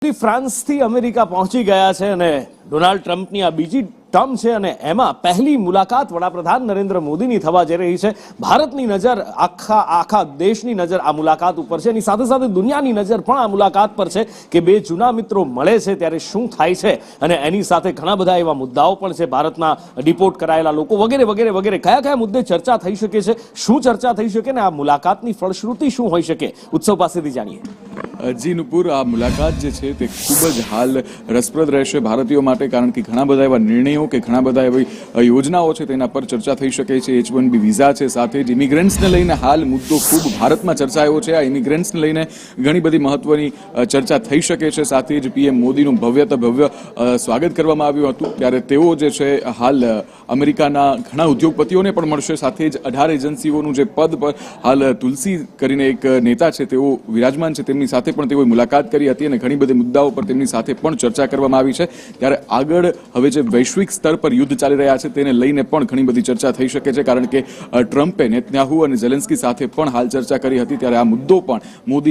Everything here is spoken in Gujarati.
ફ્રાન્સથી અમેરિકા પહોંચી ગયા છે અને ડોનાલ્ડ ટ્રમ્પની આ બીજી ટર્મ છે અને એમાં પહેલી મુલાકાત વડાપ્રધાન નરેન્દ્ર મોદીની થવા જઈ રહી છે। ભારતની નજર આખા દેશની નજર આ મુલાકાત ઉપર છે, એની સાથે સાથે દુનિયાની નજર પણ આ મુલાકાત પર છે કે બે જૂના મિત્રો મળે છે ત્યારે શું થાય છે અને એની સાથે ઘણા બધા એવા મુદ્દાઓ પણ છે, ભારતના ડિપોર્ટ કરાયેલા લોકો વગેરે વગેરે વગેરે કયા કયા મુદ્દે ચર્ચા થઈ શકે છે, શું ચર્ચા થઈ શકે ને આ મુલાકાતની ફળશ્રુતિ શું હોઈ શકે, ઉત્સવ પાસેથી જાણીએ। જી નુપુર, આ મુલાકાત જે છે તે ખૂબ જ હાલ રસપ્રદ રહેશે ભારતીયો માટે, કારણ કે ઘણા બધા એવા નિર્ણયો કે ઘણા બધા એવી યોજનાઓ છે તેના પર ચર્ચા થઈ શકે છે। H1B વિઝા છે, સાથે જ ઇમિગ્રન્ટ્સને લઈને હાલ મુદ્દો ખૂબ ભારતમાં ચર્ચાયો છે। આ ઇમિગ્રન્ટ્સને લઈને ઘણી બધી મહત્વની ચર્ચા થઈ શકે છે। સાથે જ પીએમ મોદીનું ભવ્ય સ્વાગત કરવામાં આવ્યું હતું, ત્યારે તેઓ જે છે હાલ અમેરિકાના ઘણા ઉદ્યોગપતિઓને પણ મળશે। સાથે જ 18 એજન્સીઓનું જે પદ પર હાલ તુલસી કરીને એક નેતા છે તેઓ વિરાજમાન છે, તેમની સાથે પણ તેઓએ મુલાકાત કરી હતી અને ઘણી બધી મુદ્દાઓ પર તેમની સાથે પણ ચર્ચા કરવામાં આવી છે। ત્યારે આગળ હવે જે વૈશ્વિક સ્તર પર યુદ્ધ ચાલી રહ્યા છે તેને લઈને પણ ઘણી બધી ચર્ચા થઈ શકે છે, કારણ કે ટ્રમ્પે નેતન્યાહુ અને ઝેલેન્સ્કી સાથે પણ હાલ ચર્ચા કરી હતી, ત્યારે આ મુદ્દો પણ મોદી